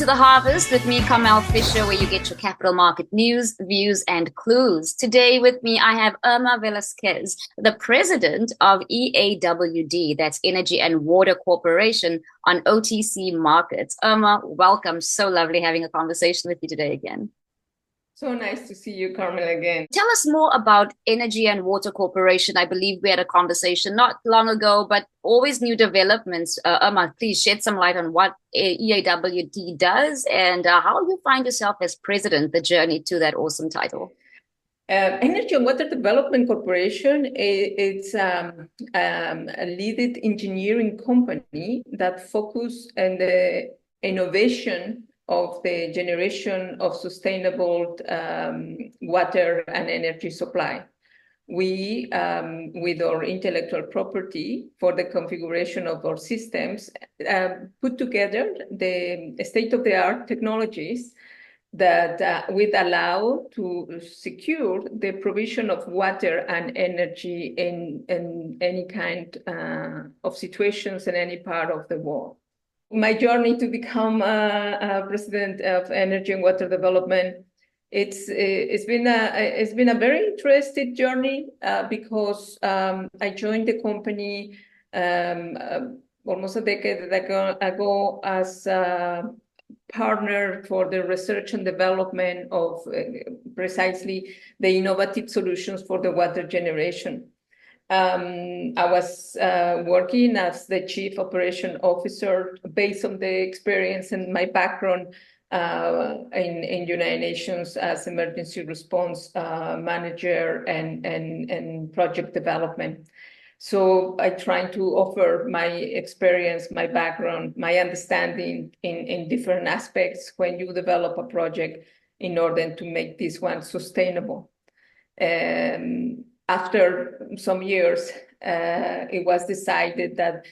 The Harvest with me, Kamal Fisher, where you get your capital market news, views, and clues. Today with me, I have Irma Velasquez, the president of EAWD, that's Energy and Water Corporation, on OTC markets. Irma, welcome. So lovely having a conversation with you today again. So nice to see you, Carmel, again. Tell us more about Energy and Water Corporation. I believe we had a conversation not long ago, but always new developments. Irma, please shed some light on what EAWD does and how you find yourself as president, the journey to that awesome title. Energy and Water Development Corporation it's a leading engineering company that focuses on the innovation of the generation of sustainable water and energy supply. We, with our intellectual property for the configuration of our systems, put together the state-of-the-art technologies that would allow to secure the provision of water and energy in any kind of situations in any part of the world. My journey to become president of Energy and Water Development, it's been a very interesting journey because I joined the company almost a decade ago as a partner for the research and development of precisely the innovative solutions for the water generation. I was working as the Chief Operation Officer based on the experience and my background in United Nations as emergency response manager and project development. So I try to offer my experience, my background, my understanding in different aspects when you develop a project in order to make this one sustainable. After some years, it was decided that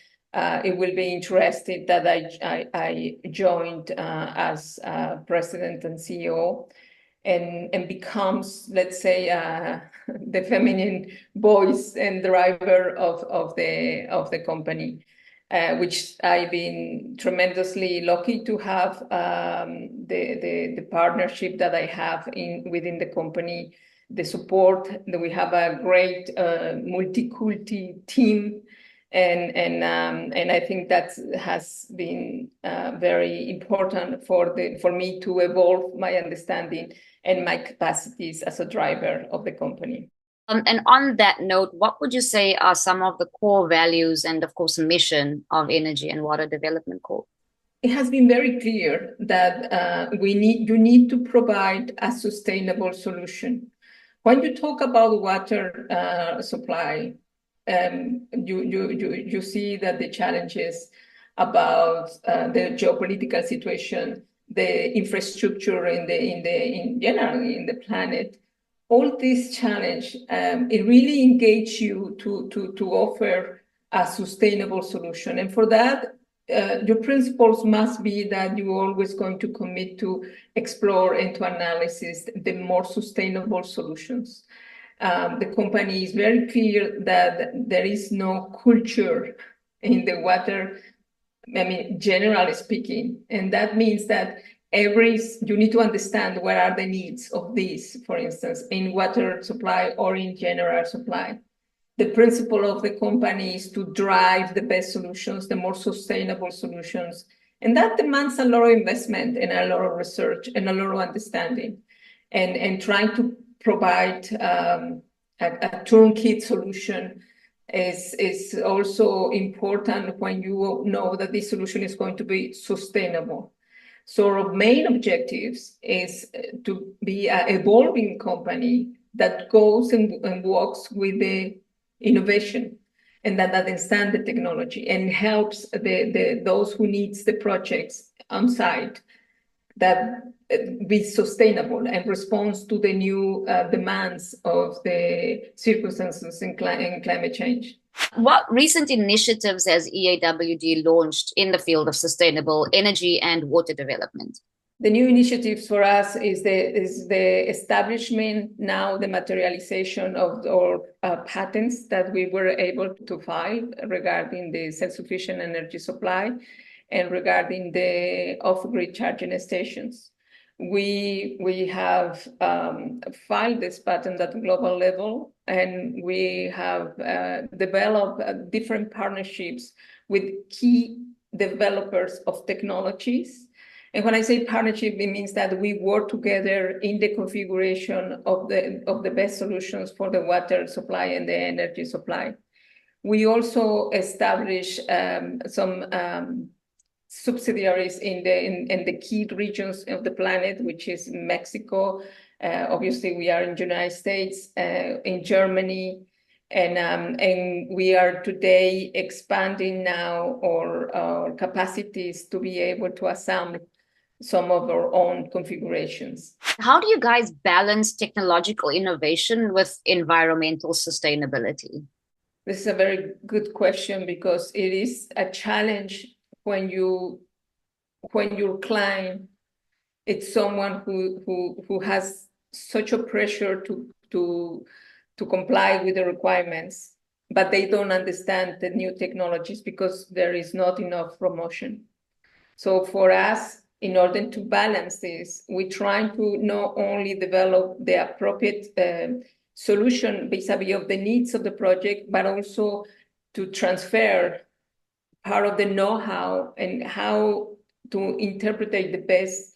it will be interesting that I joined as president and CEO and becomes, let's say, the feminine voice and driver of the company, which I've been tremendously lucky to have the partnership that I have within the company. The support that we have a great multi-culti team, and I think that has been very important for me to evolve my understanding and my capacities as a driver of the company. And on that note, what would you say are some of the core values and, of course, mission of Energy and Water Development Corp? It has been very clear that you need to provide a sustainable solution. When you talk about water supply, you see that the challenges about the geopolitical situation, the infrastructure in general in the planet, all these challenge, it really engage you to offer a sustainable solution. And for that, your principles must be that you're always going to commit to explore and to analysis the more sustainable solutions. The company is very clear that there is no culture in the water, generally speaking, and that means that you need to understand what are the needs of these, for instance, in water supply or in general supply. The principle of the company is to drive the best solutions, the more sustainable solutions. And that demands a lot of investment and a lot of research and a lot of understanding. And trying to provide a turnkey solution is also important when you know that this solution is going to be sustainable. So our main objectives is to be an evolving company that goes and works with the innovation and that understand the technology and helps those who needs the projects on site that be sustainable and responds to the new demands of the circumstances in climate change. What recent initiatives has EAWD launched in the field of sustainable energy and water development? The new initiatives for us is the establishment, now the materialization of our patents that we were able to file regarding the self-sufficient energy supply, and regarding the off-grid charging stations. We have filed this patent at the global level, and we have developed different partnerships with key developers of technologies. And when I say partnership, it means that we work together in the configuration of the best solutions for the water supply and the energy supply. We also establish some subsidiaries in the key regions of the planet, which is Mexico. Obviously, we are in the United States, in Germany, and we are today expanding now our capacities to be able to assemble some of our own configurations. How do you guys balance technological innovation with environmental sustainability? This is a very good question, because it is a challenge when your client is someone who has such a pressure to comply with the requirements, but they don't understand the new technologies because there is not enough promotion. So for us, in order to balance this, we try to not only develop the appropriate solution vis-a-vis of the needs of the project, but also to transfer part of the know-how and how to interpret the best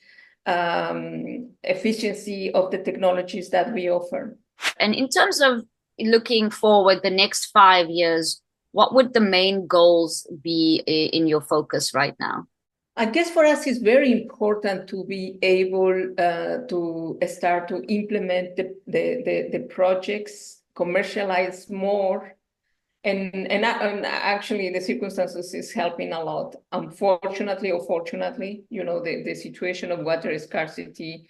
efficiency of the technologies that we offer. And in terms of looking forward the next 5 years, what would the main goals be in your focus right now? I guess for us, it's very important to be able to start to implement the projects, commercialize more, and actually the circumstances is helping a lot. Unfortunately or fortunately, the situation of water scarcity,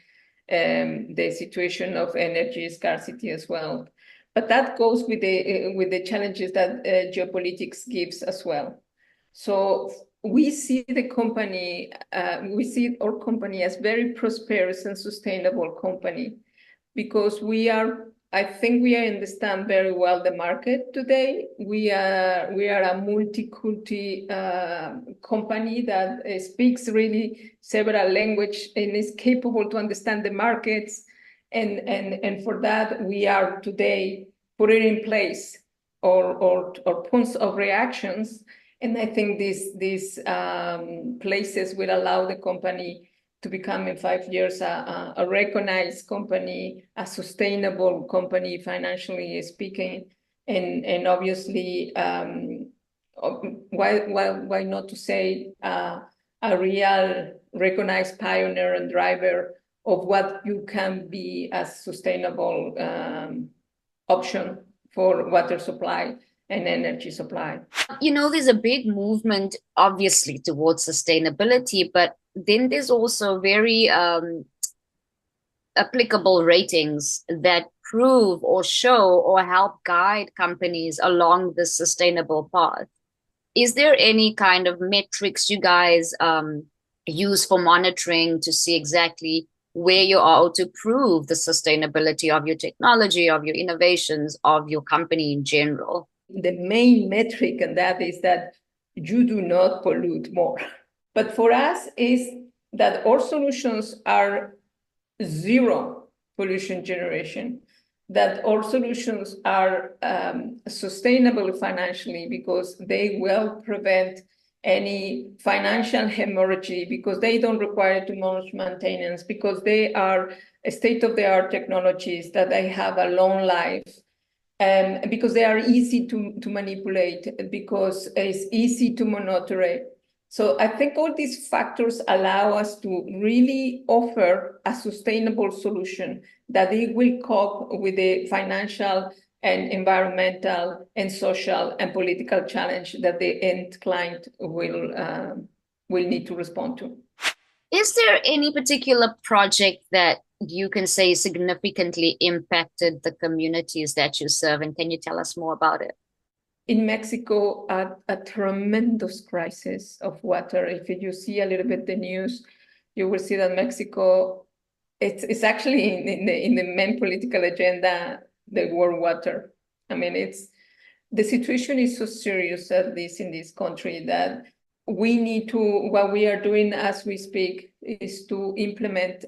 the situation of energy scarcity as well. But that goes with the challenges that geopolitics gives as well. So we see our company as very prosperous and sustainable company, because I think we understand very well the market today. We are a multi-culti company that speaks really several languages and is capable to understand the markets. And for that, we are today putting in place our points of reactions. And I think these places will allow the company to become in 5 years a recognized company, a sustainable company, financially speaking, and obviously, why not to say a real recognized pioneer and driver of what you can be as sustainable option for water supply and energy supply. There's a big movement, obviously, towards sustainability, but then there's also very applicable ratings that prove or show or help guide companies along the sustainable path. Is there any kind of metrics you guys use for monitoring to see exactly where you are, or to prove the sustainability of your technology, of your innovations, of your company in general? The main metric, and that is that you do not pollute more. But for us is that our solutions are zero pollution generation, that our solutions are sustainable financially, because they will prevent any financial hemorrhage, because they don't require too much maintenance, because they are state-of-the-art technologies that they have a long life, because they are easy to manipulate, because it's easy to monitor. So I think all these factors allow us to really offer a sustainable solution that it will cope with the financial and environmental and social and political challenge that the end client will need to respond to. Is there any particular project that you can say significantly impacted the communities that you serve, and can you tell us more about it? In Mexico, a tremendous crisis of water. If you see a little bit the news, you will see that Mexico, it's actually in the main political agenda, the world water. I mean, the situation is so serious, at least in this country, that what we are doing as we speak is to implement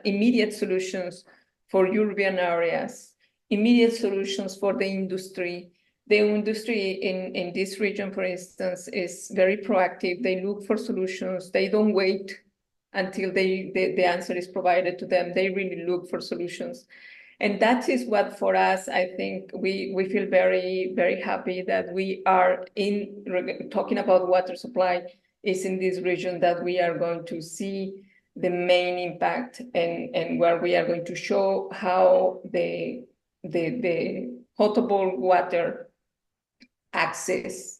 immediate solutions for urban areas, immediate solutions for the industry. The industry in this region, for instance, is very proactive. They look for solutions. They don't wait until the answer is provided to them. They really look for solutions. And that is what, for us, I think we feel very, very happy that we are talking about water supply is in this region that we are going to see the main impact and where we are going to show how the potable water access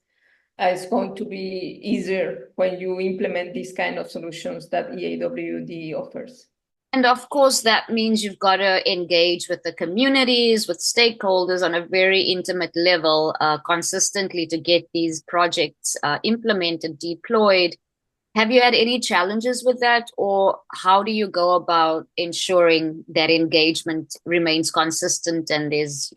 is going to be easier when you implement these kind of solutions that EAWD offers. And of course, that means you've got to engage with the communities, with stakeholders on a very intimate level, consistently to get these projects implemented, deployed. Have you had any challenges with that, or how do you go about ensuring that engagement remains consistent and there's,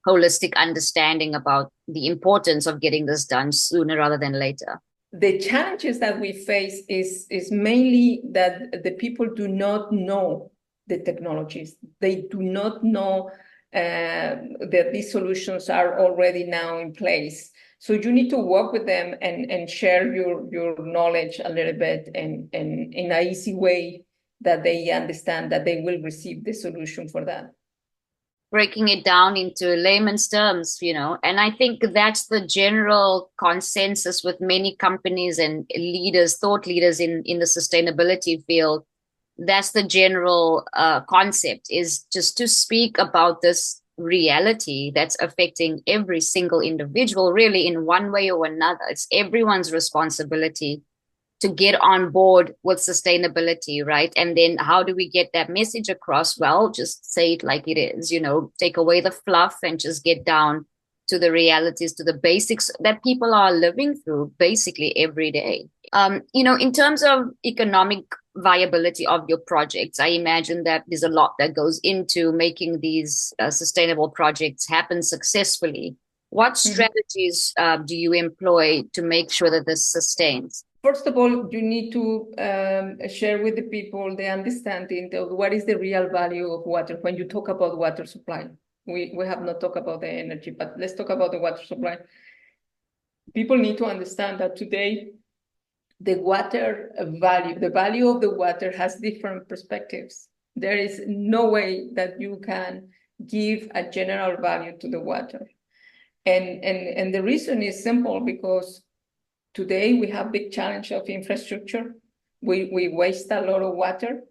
holistic understanding about the importance of getting this done sooner rather than later? The challenges that we face is mainly that the people do not know the technologies. They do not know that these solutions are already now in place. So you need to work with them and share your knowledge a little bit and in an easy way that they understand that they will receive the solution for that. Breaking it down into layman's terms, and I think that's the general consensus with many companies and leaders, thought leaders in the sustainability field. That's the general concept, is just to speak about this reality that's affecting every single individual, really, in one way or another. It's everyone's responsibility to get on board with sustainability, right? And then how do we get that message across? Well, just say it like it is, take away the fluff and just get down to the realities, to the basics that people are living through basically every day. In terms of economic viability of your projects, I imagine that there's a lot that goes into making these sustainable projects happen successfully. What strategies do you employ to make sure that this sustains? First of all, you need to share with the people the understanding of what is the real value of water when you talk about water supply. We have not talked about the energy, but let's talk about the water supply. People need to understand that today, the value of the water has different perspectives. There is no way that you can give a general value to the water. And the reason is simple, because today we have big challenge of infrastructure. We waste a lot of water.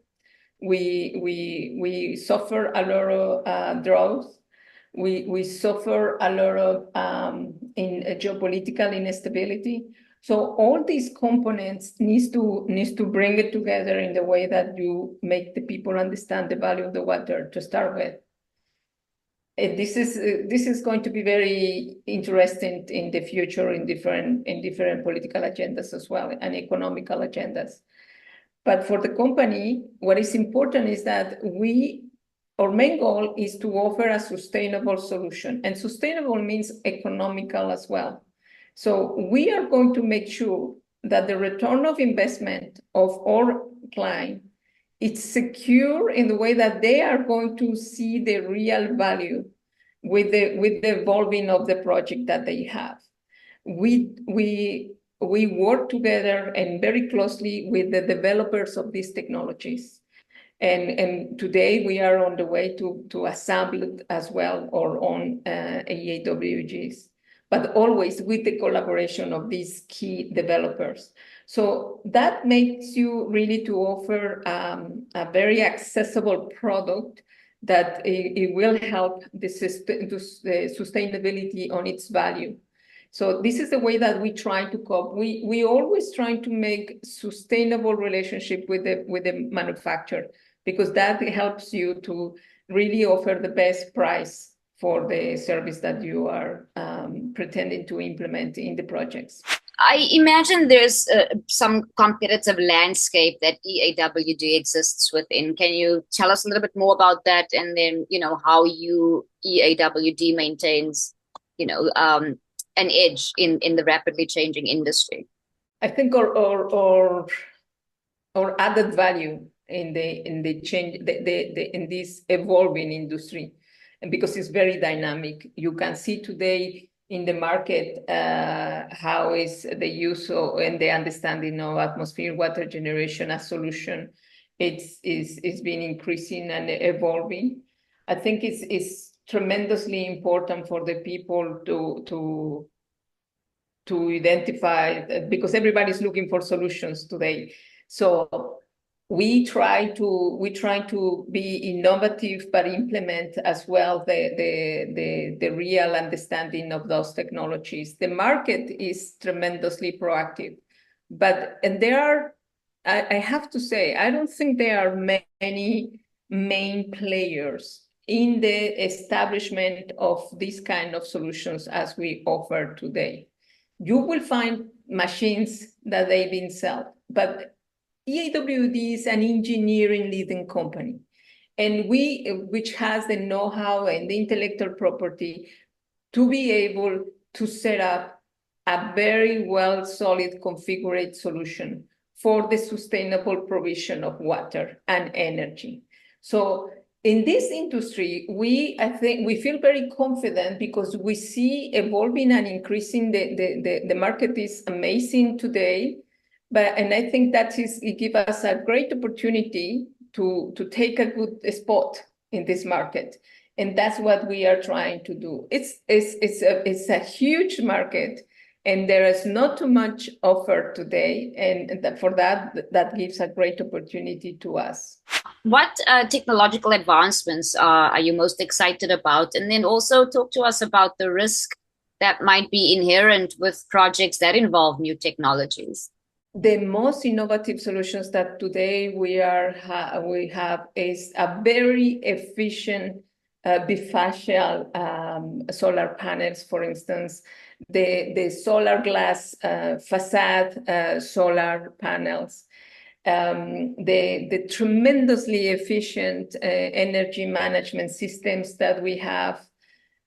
We suffer a lot of droughts. We suffer a lot of in geopolitical instability. So all these components needs to bring it together in the way that you make the people understand the value of the water to start with. This is going to be very interesting in the future in different political agendas as well, and economical agendas. But for the company, what is important is that our main goal is to offer a sustainable solution, and sustainable means economical as well. So we are going to make sure that the return of investment of our client, it's secure in the way that they are going to see the real value with the evolving of the project that they have. We work together and very closely with the developers of these technologies. And today we are on the way to assemble as well our own EAWGs, but always with the collaboration of these key developers. So that makes you really to offer a very accessible product that it will help the sustainability on its value. So this is the way that we try to cope. We always trying to make sustainable relationship with the manufacturer, because that helps you to really offer the best price for the service that you are pretending to implement in the projects. I imagine there's some competitive landscape that EAWD exists within. Can you tell us a little bit more about that, and then how EAWD maintains an edge in the rapidly changing industry? I think or added value in the change in this evolving industry, and because it's very dynamic. You can see today in the market how is the use of, and the understanding of atmospheric water generation as solution. It's been increasing and evolving. I think it's tremendously important for the people to identify, because everybody's looking for solutions today. So we try to be innovative, but implement as well the real understanding of those technologies. The market is tremendously proactive, and there are, I have to say, I don't think there are many main players in the establishment of these kind of solutions as we offer today. You will find machines that they've been sold, but EAWD is an engineering leading company, and which has the know-how and the intellectual property to be able to set up a very well solid configured solution for the sustainable provision of water and energy. So in this industry, I think we feel very confident because we see evolving and increasing. The market is amazing today, and I think it gives us a great opportunity to take a good spot in this market, and that's what we are trying to do. It's a huge market, and there is not too much offer today, and for that gives a great opportunity to us. What technological advancements are you most excited about? And then also talk to us about the risk that might be inherent with projects that involve new technologies. The most innovative solutions that today we have is a very efficient bifacial solar panels, for instance, the solar glass facade solar panels. The tremendously efficient energy management systems that we have,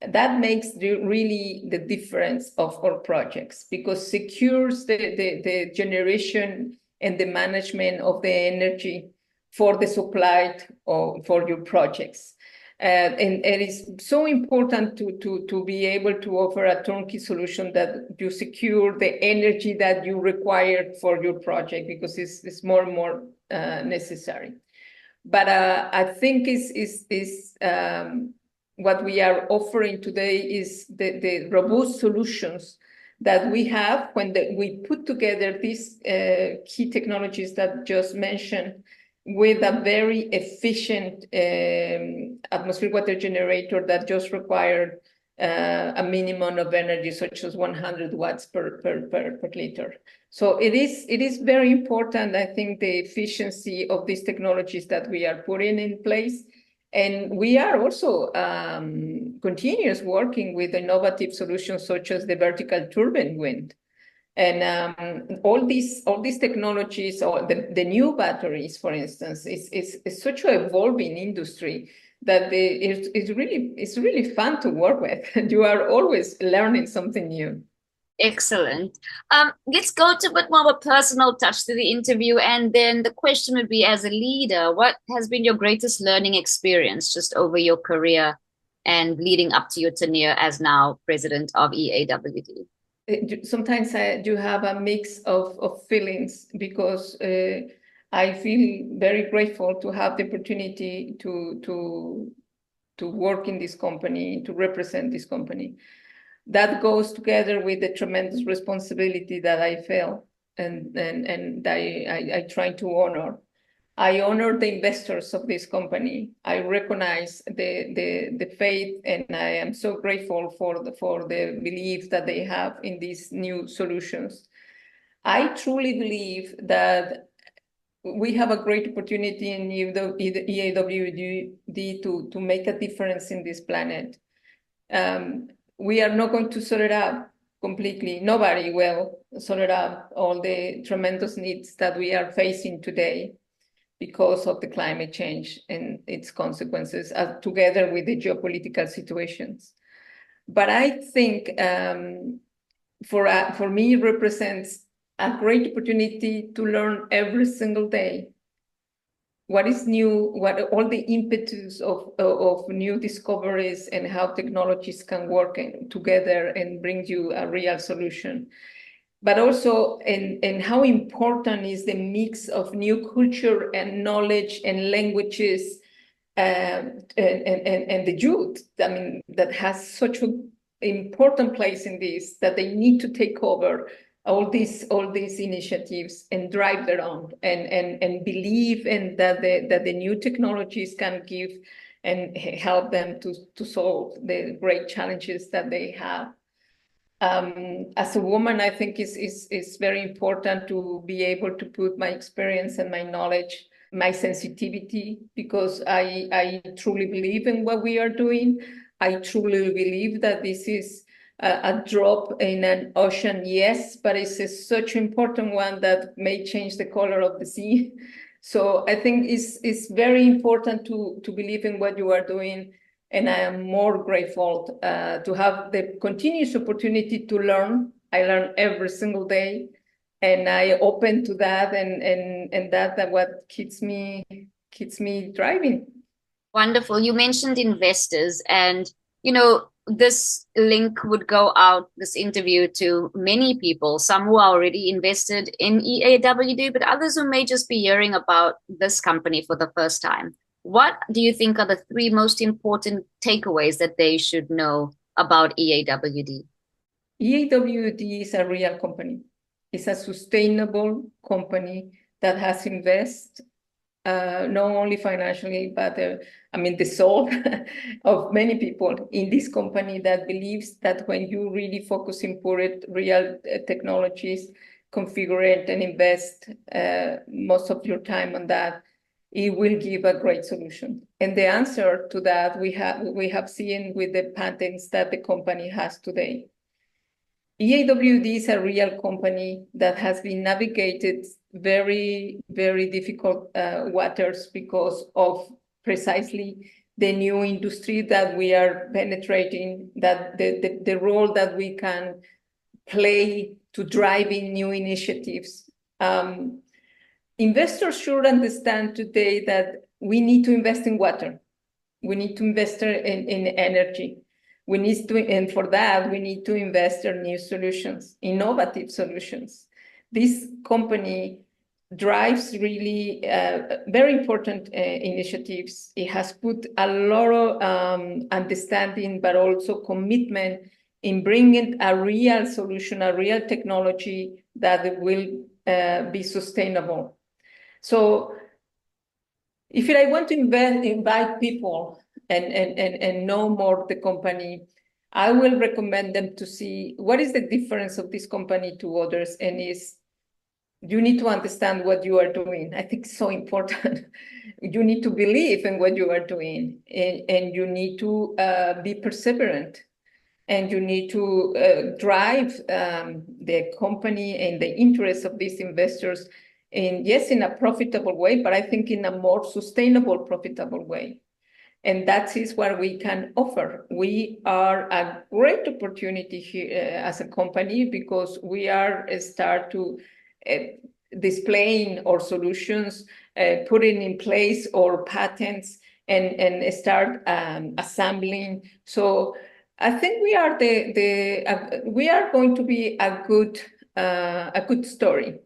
that makes really the difference of our projects, because secures the generation and the management of the energy for the supply or for your projects. And it is so important to be able to offer a turnkey solution that you secure the energy that you require for your project, because it's more and more necessary. But I think what we are offering today is the robust solutions that we have when we put together these key technologies that just mentioned, with a very efficient atmospheric water generator that just required a minimum of energy, such as 100 watts per liter. So it is very important, I think, the efficiency of these technologies that we are putting in place. And we are also continuous working with innovative solutions such as the vertical turbine wind. And all these technologies, or the new batteries, for instance, is such an evolving industry that it's really fun to work with. You are always learning something new. Excellent. Let's go to a bit more of a personal touch to the interview, and then the question would be, as a leader, what has been your greatest learning experience just over your career and leading up to your tenure as now president of EAWD? Sometimes I do have a mix of feelings, because I feel very grateful to have the opportunity to work in this company, to represent this company. That goes together with the tremendous responsibility that I feel, and I try to honor. I honor the investors of this company. I recognize the faith, and I am so grateful for the belief that they have in these new solutions. I truly believe that we have a great opportunity in EAWD to make a difference in this planet. We are not going to sort it out completely. Nobody will sort it out, all the tremendous needs that we are facing today because of the climate change and its consequences, together with the geopolitical situations. But I think for me, it represents a great opportunity to learn every single day what is new, what all the impetus of new discoveries and how technologies can work together and bring you a real solution. But also in how important is the mix of new culture and knowledge and languages and the youth, I mean, that has such an important place in this, that they need to take over all these initiatives and drive their own and believe in that the new technologies can give and help them to solve the great challenges that they have. As a woman, I think is very important to be able to put my experience and my knowledge, my sensitivity, because I truly believe in what we are doing. I truly believe that this is a drop in an ocean, yes, but it's such an important one that may change the color of the sea. So I think it's very important to believe in what you are doing. And I am more grateful to have the continuous opportunity to learn. I learn every single day, and I open to that, and that what keeps me driving. Wonderful. You mentioned investors, and this link would go out, this interview, to many people, some who are already invested in EAWD, but others who may just be hearing about this company for the first time. What do you think are the three most important takeaways that they should know about EAWD? EAWD is a real company. It's a sustainable company that has invested not only financially, but I mean, the soul of many people in this company that believes that when you really focus in real technologies, configure it and invest most of your time on that, it will give a great solution. And the answer to that we have seen with the patents that the company has today. EAWD is a real company that has been navigated very, very difficult waters because of precisely the new industry that we are penetrating, that the role that we can play to driving new initiatives. Investors should understand today that we need to invest in water. We need to invest in energy. We need to, and for that, we need to invest in new solutions, innovative solutions. This company drives really very important initiatives. It has put a lot of understanding, but also commitment in bringing a real solution, a real technology that will be sustainable. So if I want to invite people and know more the company, I will recommend them to see what is the difference of this company to others, and is you need to understand what you are doing. I think it's so important. You need to believe in what you are doing, and you need to be perseverant, and you need to drive the company and the interests of these investors in a profitable way, but I think in a more sustainable, profitable way. And that is what we can offer. We are a great opportunity here as a company, because we are start to displaying our solutions, putting in place our patents, and start assembling. So I think we are we are going to be a good story,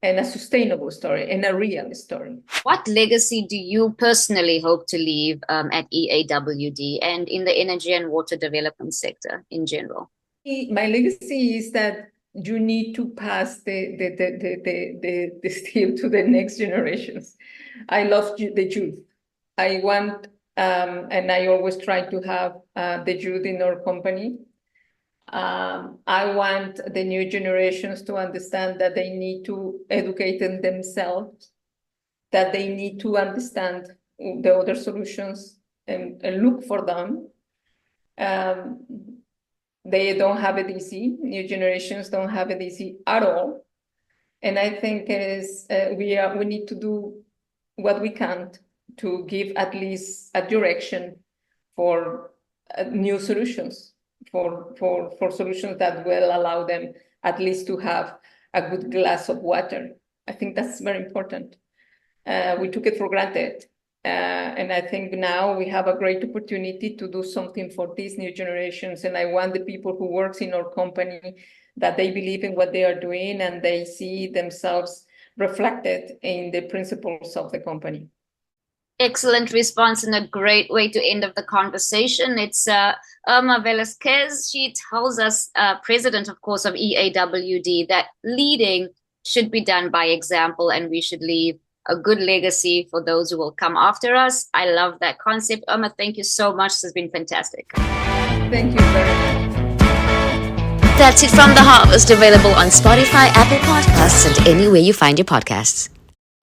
and a sustainable story, and a real story. What legacy do you personally hope to leave at EAWD and in the energy and water development sector in general? My legacy is that you need to pass the skill to the next generations. I love the youth. I want, and I always try to have the youth in our company. I want the new generations to understand that they need to educate themselves, that they need to understand the other solutions and look for them. They don't have it easy. New generations don't have it easy at all. And I think we need to do what we can to give at least a direction for new solutions, for solutions that will allow them at least to have a good glass of water. I think that's very important. We took it for granted. And I think now we have a great opportunity to do something for these new generations. And I want the people who works in our company that they believe in what they are doing and they see themselves reflected in the principles of the company. Excellent response and a great way to end of the conversation. It's Irma Velasquez. She tells us, president, of course, of EAWD, that leading should be done by example and we should leave a good legacy for those who will come after us. I love that concept. Irma, thank you so much. This has been fantastic. Thank you very much. That's it from The Harvest, available on Spotify, Apple Podcasts, and anywhere you find your podcasts.